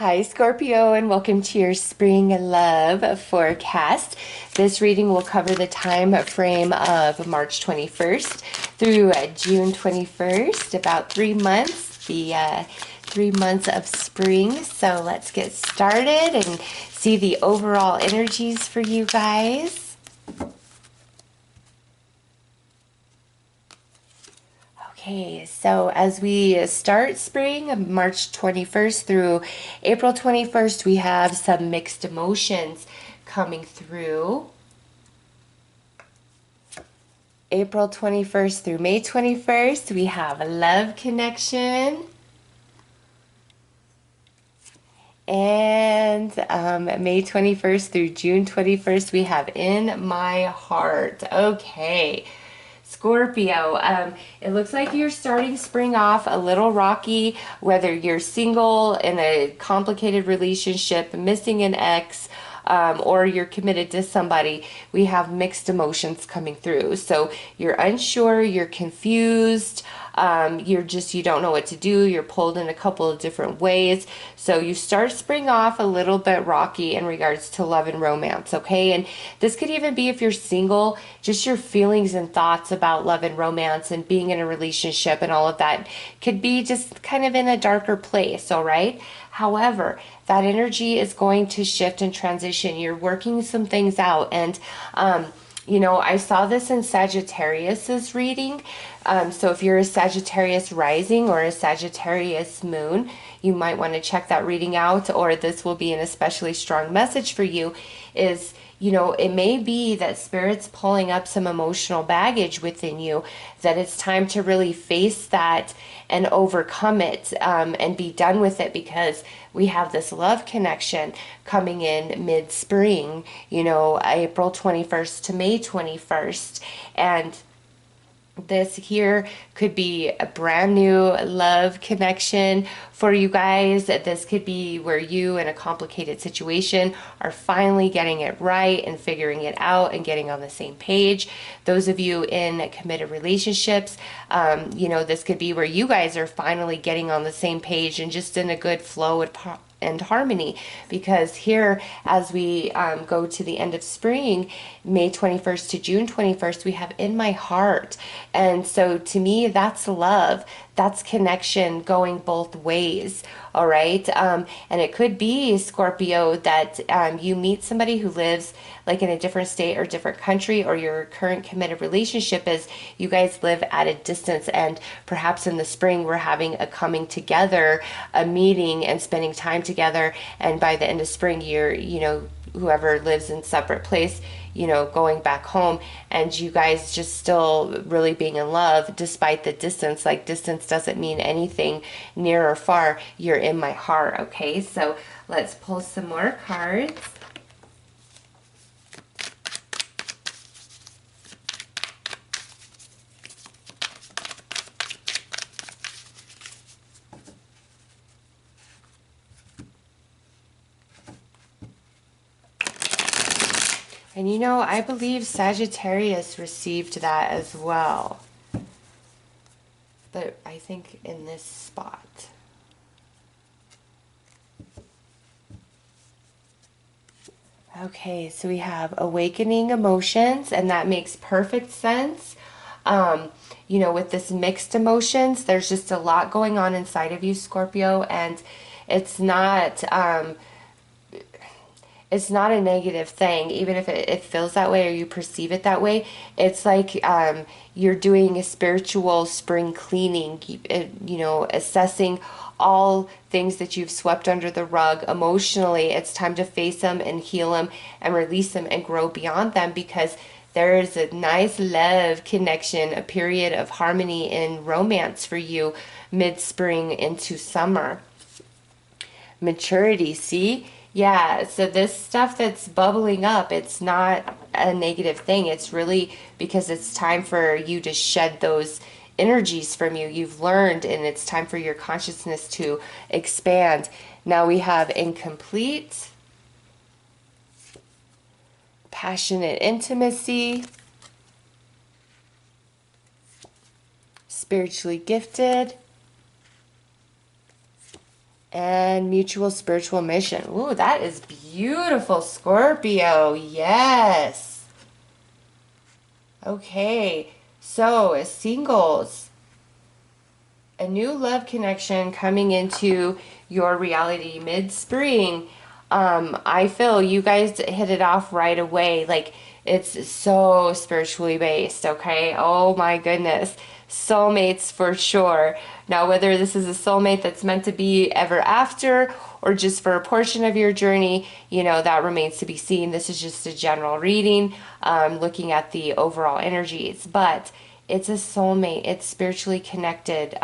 Hi, Scorpio, and welcome to your spring love forecast. This reading will cover the time frame of March 21st through June 21st, about 3 months, the 3 months of spring. So let's get started and see the overall energies for you guys. Okay, so as we start spring, March 21st through April 21st, we have some mixed emotions coming through. April 21st through May 21st, we have a love connection. And May 21st through June 21st, we have in my heart. Okay. Scorpio, it looks like you're starting spring off a little rocky, whether you're single, in a complicated relationship, missing an ex, or you're committed to somebody. We have mixed emotions coming through. So you're unsure, you're confused, you don't know what to do, you're pulled in a couple of different ways. So you start spring off a little bit rocky in regards to love and romance, okay? And this could even be, if you're single, just your feelings and thoughts about love and romance and being in a relationship and all of that could be just kind of in a darker place, all right? However, that energy is going to shift and transition. You're working some things out, and I saw this in Sagittarius's reading. So if you're a Sagittarius rising or a Sagittarius moon, you might want to check that reading out, or this will be an especially strong message for you. It may be that Spirit's pulling up some emotional baggage within you, that it's time to really face that and overcome it, and be done with it, because we have this love connection coming in mid-spring, April 21st to May 21st. And this here could be a brand new love connection for you guys. This could be where you, in a complicated situation, are finally getting it right and figuring it out and getting on the same page. Those of you in committed relationships, this could be where you guys are finally getting on the same page and just in a good flow and harmony, because here, as we go to the end of spring, May 21st to June 21st, we have in my heart. And so to me, that's love. That's connection going both ways. All right. And it could be, Scorpio, that you meet somebody who lives like in a different state or different country, or your current committed relationship is you guys live at a distance, and perhaps in the spring we're having a coming together, a meeting and spending time together, and by the end of spring you're, whoever lives in separate place, going back home, and you guys just still really being in love despite the distance. Like, distance doesn't mean anything, near or far. You're in my heart. Okay, so let's pull some more cards. And I believe Sagittarius received that as well. But I think in this spot. Okay, so we have awakening emotions, and that makes perfect sense. With this mixed emotions, there's just a lot going on inside of you, Scorpio, and it's not a negative thing, even if it feels that way or you perceive it that way. It's like you're doing a spiritual spring cleaning, assessing all things that you've swept under the rug emotionally. It's time to face them and heal them and release them and grow beyond them, because there is a nice love connection, a period of harmony and romance for you mid-spring into summer. Maturity, see? Yeah, so this stuff that's bubbling up, it's not a negative thing. It's really because it's time for you to shed those energies from you. You've learned, and it's time for your consciousness to expand. Now we have incomplete, passionate intimacy, spiritually gifted, And mutual spiritual mission. Ooh, that is beautiful, Scorpio. Yes. Okay. So, as singles, a new love connection coming into your reality mid-spring. I feel you guys hit it off right away. Like, it's so spiritually based, okay? Oh my goodness. Soulmates for sure. Now, whether this is a soulmate that's meant to be ever after or just for a portion of your journey, you know, that remains to be seen. This is just a general reading, looking at the overall energies. But it's a soulmate. It's spiritually connected.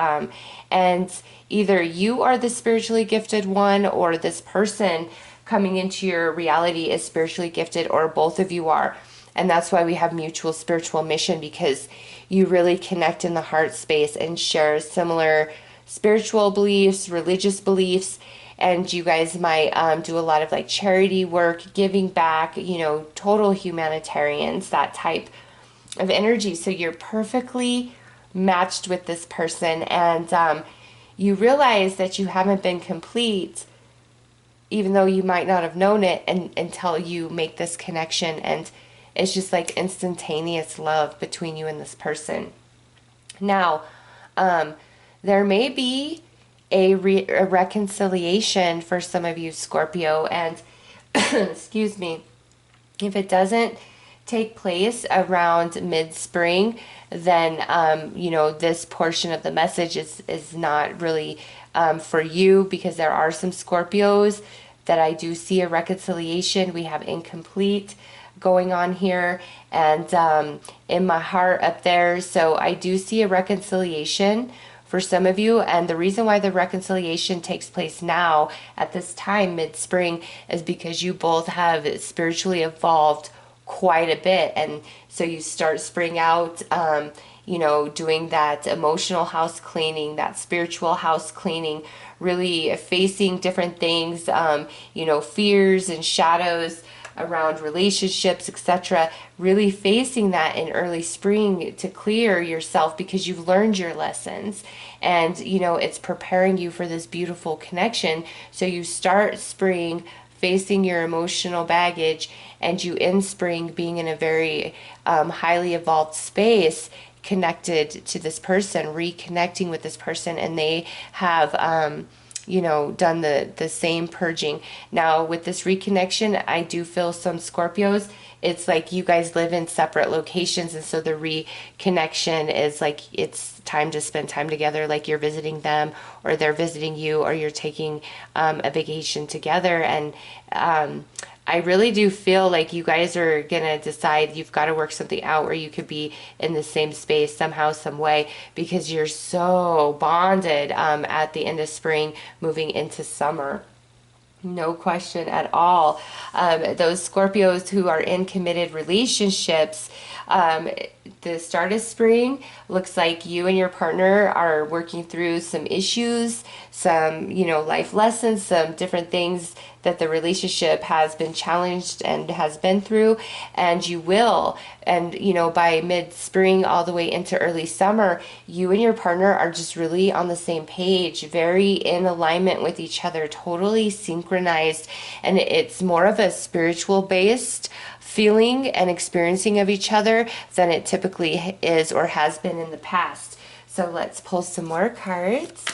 And either you are the spiritually gifted one or this person coming into your reality is spiritually gifted, or both of you are. And that's why we have mutual spiritual mission, because you really connect in the heart space and share similar spiritual beliefs, religious beliefs, and you guys might do a lot of like charity work, giving back, you know, total humanitarians, that type of energy. So you're perfectly matched with this person, and you realize that you haven't been complete, even though you might not have known it until you make this connection. And it's just like instantaneous love between you and this person. Now, there may be a reconciliation for some of you, Scorpio, and excuse me, if it doesn't take place around mid-spring, then you know, this portion of the message is not really for you, because there are some Scorpios that I do see a reconciliation. We have incomplete going on here, and in my heart up there, so I do see a reconciliation for some of you. And the reason why the reconciliation takes place now at this time mid-spring is because you both have spiritually evolved quite a bit, and so you start spring out, you know, doing that emotional house cleaning, that spiritual house cleaning, really facing different things, you know, fears and shadows around relationships, etc. Really facing that in early spring to clear yourself, because you've learned your lessons, and you know, it's preparing you for this beautiful connection. So you start spring facing your emotional baggage, and you end spring being in a very highly evolved space, connected to this person, reconnecting with this person, and they have you know, done the same purging. Now with this reconnection, I do feel some Scorpios, it's like you guys live in separate locations, and so the reconnection is like it's time to spend time together, like you're visiting them or they're visiting you, or you're taking a vacation together. And I really do feel like you guys are gonna decide you've got to work something out where you could be in the same space somehow, some way, because you're so bonded at the end of spring, moving into summer. No question at all. Those Scorpios who are in committed relationships, the start of spring looks like you and your partner are working through some issues, some, you know, life lessons, some different things that the relationship has been challenged and has been through, and you will. And, you know, by mid-spring all the way into early summer, you and your partner are just really on the same page, very in alignment with each other, totally synchronized. And it's more of a spiritual based feeling and experiencing of each other than it typically is or has been in the past. So let's pull some more cards.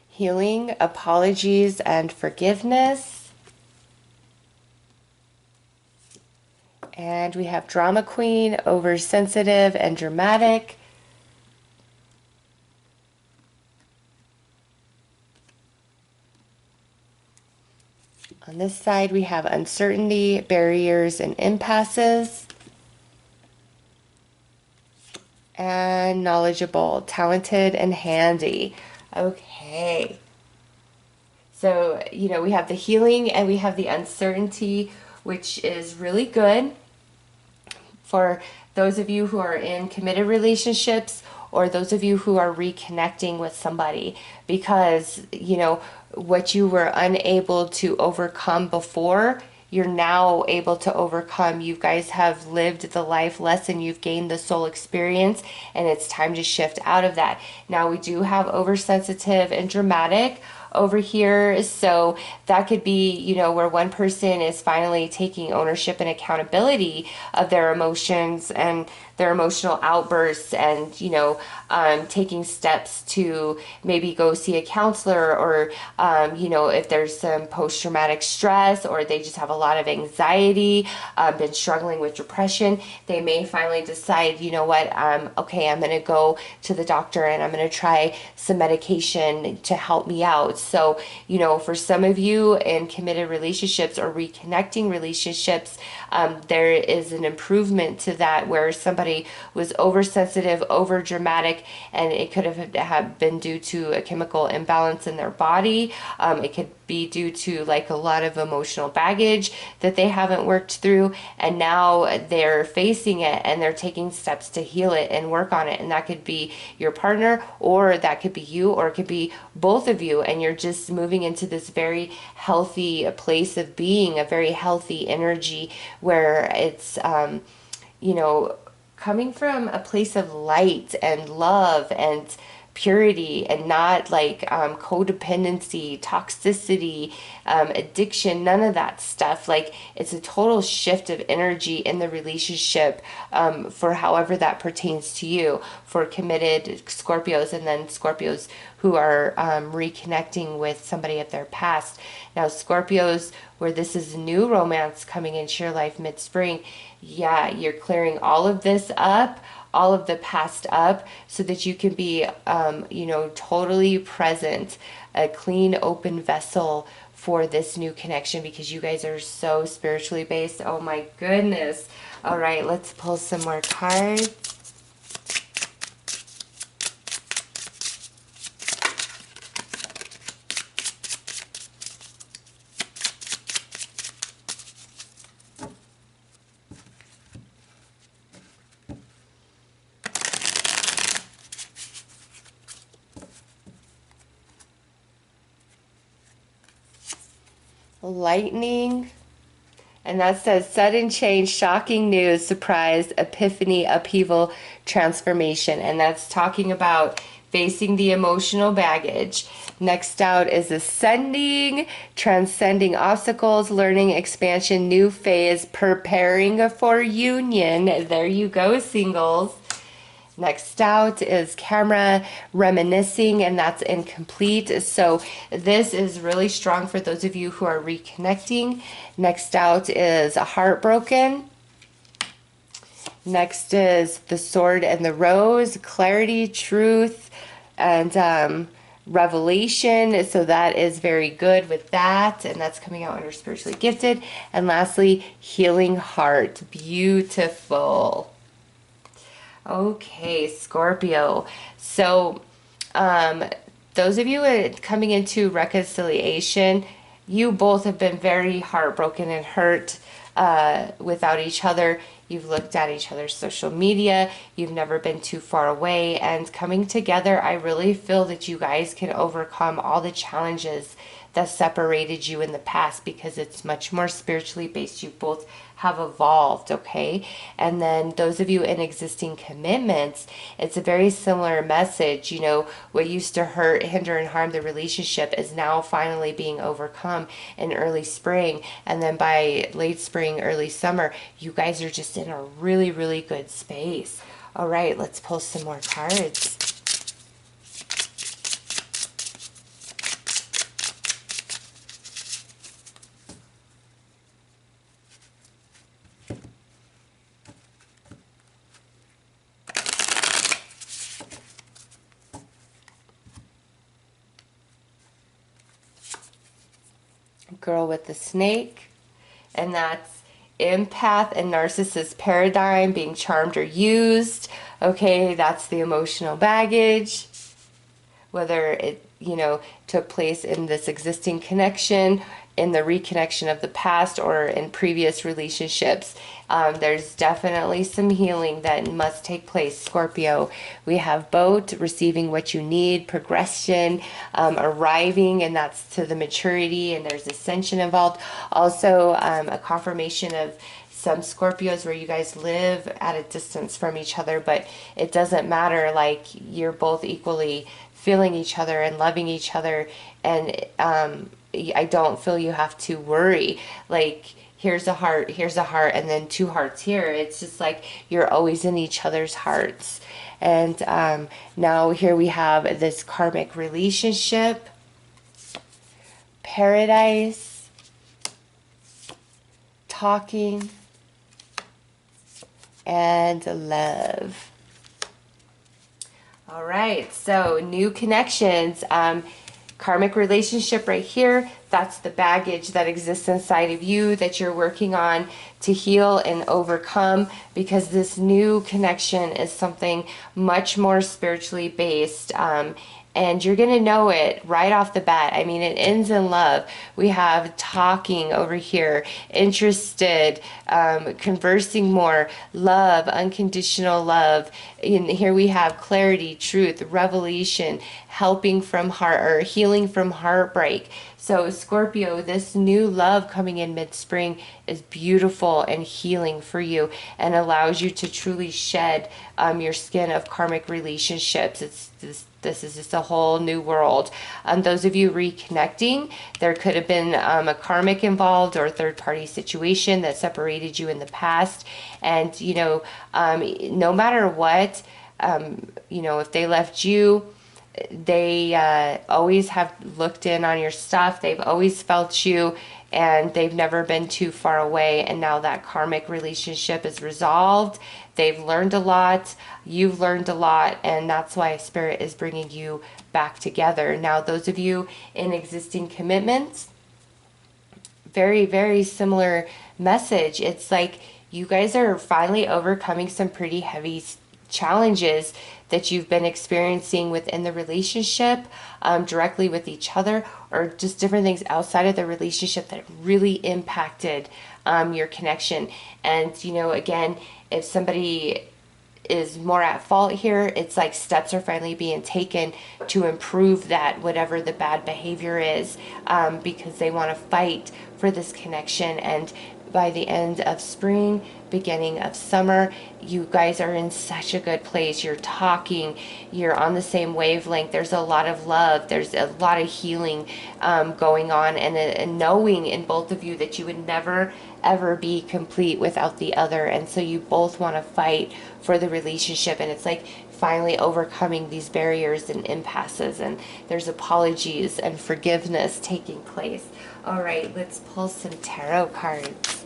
Healing, apologies, and forgiveness. And we have drama queen, oversensitive and dramatic. On this side, we have uncertainty, barriers, and impasses. And knowledgeable, talented, and handy. Okay. So, you know, we have the healing and we have the uncertainty, which is really good for those of you who are in committed relationships, or those of you who are reconnecting with somebody, because, you know, what you were unable to overcome before, you're now able to overcome. You guys have lived the life lesson, you've gained the soul experience, and it's time to shift out of that. Now we do have oversensitive and dramatic over here, so that could be, you know, where one person is finally taking ownership and accountability of their emotions and their emotional outbursts, and, you know, taking steps to maybe go see a counselor, or you know, if there's some post-traumatic stress, or they just have a lot of anxiety, been struggling with depression, they may finally decide, you know what, okay, I'm going to go to the doctor and I'm going to try some medication to help me out. So, you know, for some of you in committed relationships or reconnecting relationships, there is an improvement to that, where somebody was oversensitive, over dramatic, and it could have been due to a chemical imbalance in their body. It could be due to like a lot of emotional baggage that they haven't worked through, and now they're facing it and they're taking steps to heal it and work on it. And that could be your partner, or that could be you, or it could be both of you, and you're just moving into this very healthy place of being, a very healthy energy, where it's you know, coming from a place of light and love and purity, and not like codependency, toxicity, addiction, none of that stuff. Like, it's a total shift of energy in the relationship, for however that pertains to you, for committed Scorpios, and then Scorpios who are reconnecting with somebody of their past. Now, Scorpios, where this is new romance coming into your life mid-spring, yeah, you're clearing all of this up, all of the past up, so that you can be, you know, totally present, a clean, open vessel for this new connection, because you guys are so spiritually based. Oh my goodness. All right, let's pull some more cards. Lightning, and that says sudden change, shocking news, surprise, epiphany, upheaval, transformation. And that's talking about facing the emotional baggage. Next out is ascending, transcending obstacles, learning, expansion, new phase, preparing for union. There you go, singles. Next out is camera, reminiscing, and that's incomplete. So this is really strong for those of you who are reconnecting. Next out is heartbroken. Next is the sword and the rose, clarity, truth, and revelation. So that is very good with that, and that's coming out under spiritually gifted. And lastly, healing heart. Beautiful. Okay, Scorpio. So, those of you coming into reconciliation, you both have been very heartbroken and hurt without each other. You've looked at each other's social media. You've never been too far away. And coming together, I really feel that you guys can overcome all the challenges that separated you in the past, because it's much more spiritually based. You both have evolved, okay? And then those of you in existing commitments, it's a very similar message. You know, what used to hurt, hinder, and harm the relationship is now finally being overcome in early spring. And then by late spring, early summer, you guys are just in a really, really good space. All right, let's pull some more cards. Girl with the snake, and that's empath and narcissist paradigm, being charmed or used. Okay, that's the emotional baggage, whether it, you know, took place in this existing connection, in the reconnection of the past or in previous relationships. There's definitely some healing that must take place, Scorpio. We have boat, receiving what you need, progression, arriving, and that's to the maturity, and there's ascension involved. Also, a confirmation of some Scorpios where you guys live at a distance from each other, but it doesn't matter. Like, you're both equally feeling each other and loving each other, and I don't feel you have to worry. Like, here's a heart, and then two hearts here. It's just like you're always in each other's hearts. And now here we have this karmic relationship, paradise, talking, and love. All right, so new connections. Karmic relationship right here, that's the baggage that exists inside of you that you're working on to heal and overcome, because this new connection is something much more spiritually based. And you're going to know it right off the bat. I mean, it ends in love. We have talking over here, interested, conversing more, love, unconditional love. And here we have clarity, truth, revelation, helping from heart, or healing from heartbreak. So Scorpio, this new love coming in mid-spring is beautiful and healing for you, and allows you to truly shed your skin of karmic relationships. This is just a whole new world. Those of you reconnecting, there could have been a karmic involved or a third-party situation that separated you in the past. And, you know, no matter what, you know, if they left you, they always have looked in on your stuff. They've always felt you, and they've never been too far away. And now that karmic relationship is resolved. They've learned a lot. You've learned a lot. And that's why Spirit is bringing you back together. Now, those of you in existing commitments, very, very similar message. It's like you guys are finally overcoming some pretty heavy challenges that you've been experiencing within the relationship, directly with each other, or just different things outside of the relationship that really impacted your connection. And, you know, again, if somebody is more at fault here, it's like steps are finally being taken to improve that, whatever the bad behavior is, because they want to fight for this connection. And by the end of spring, beginning of summer, you guys are in such a good place. You're talking, you're on the same wavelength. There's a lot of love. There's a lot of healing going on, and a knowing in both of you that you would never ever be complete without the other. And so you both want to fight for the relationship, and it's like finally overcoming these barriers and impasses, and there's apologies and forgiveness taking place. All right, let's pull some tarot cards.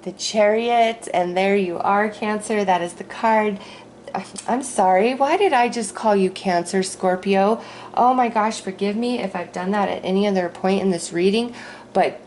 The Chariot, and there you are, Cancer. That is the card. I'm sorry, why did I just call you Cancer, Scorpio? Oh my gosh, forgive me if I've done that at any other point in this reading, but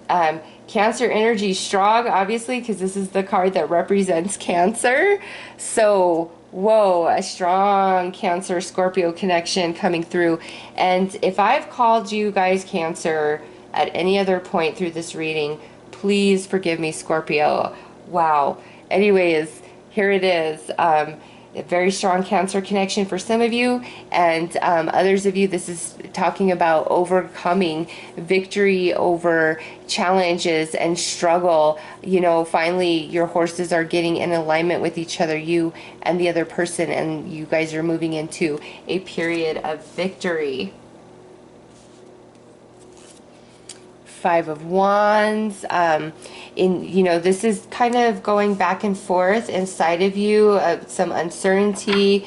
Cancer energy strong, obviously, because this is the card that represents Cancer. So whoa, a strong Cancer Scorpio connection coming through. And if I've called you guys Cancer at any other point through this reading, please forgive me, Scorpio. Wow. Anyways, here it is. A very strong Cancer connection for some of you, and others of you, this is talking about overcoming, victory over challenges and struggle. You know, finally your horses are getting in alignment with each other, you and the other person, and you guys are moving into a period of victory. Five of Wands. You know, this is kind of going back and forth inside of you, some uncertainty,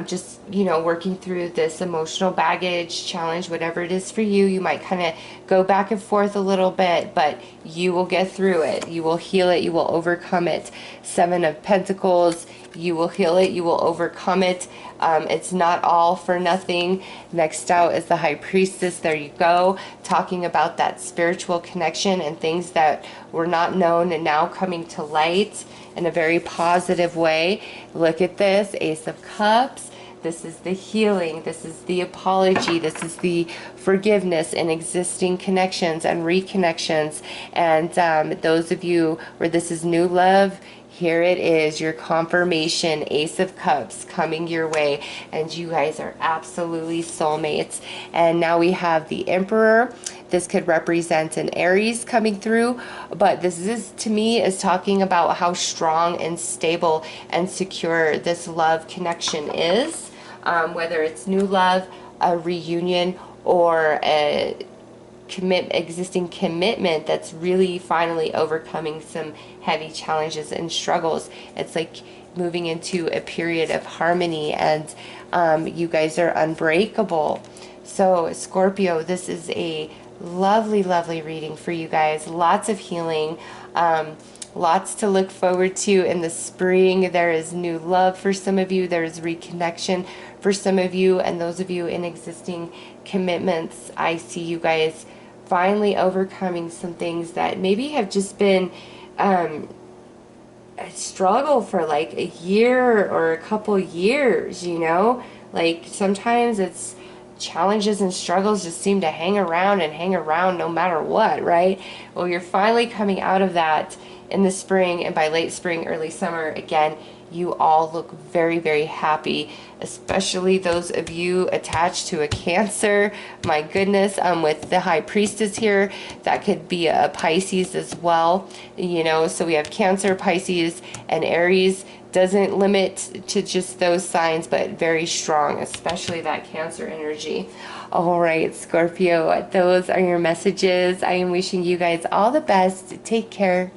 just you know, working through this emotional baggage challenge, whatever it is for you. You might kind of go back and forth a little bit, but you will get through it. You will heal it. You will overcome it. Seven of Pentacles. You will heal it. You will overcome it. It's not all for nothing. Next out is the High Priestess. There you go. Talking about that spiritual connection and things that were not known and now coming to light in a very positive way. Look at this. Ace of Cups. This is the healing. This is the apology. This is the forgiveness in existing connections and reconnections. And those of you where this is new love, here it is, your confirmation, Ace of Cups coming your way, and you guys are absolutely soulmates. And now we have the Emperor. This could represent an Aries coming through, but this is, to me, is talking about how strong and stable and secure this love connection is, whether it's new love, a reunion, or a existing commitment that's really finally overcoming some heavy challenges and struggles. It's like moving into a period of harmony, and you guys are unbreakable. So Scorpio, this is a lovely, lovely reading for you guys. Lots of healing, lots to look forward to in the spring. There is new love for some of you. There is reconnection for some of you, and those of you in existing commitments, I see you guys finally overcoming some things that maybe have just been a struggle for like a year or a couple years, you know? Like sometimes it's challenges and struggles just seem to hang around and hang around no matter what, right? Well, you're finally coming out of that in the spring, and by late spring, early summer, again, you all look very, very happy, especially those of you attached to a Cancer. My goodness, with the High Priestess here, that could be a Pisces as well, you know, so we have Cancer, Pisces, and Aries. Doesn't limit to just those signs, but very strong, especially that Cancer energy. All right, Scorpio, those are your messages. I am wishing you guys all the best. Take care.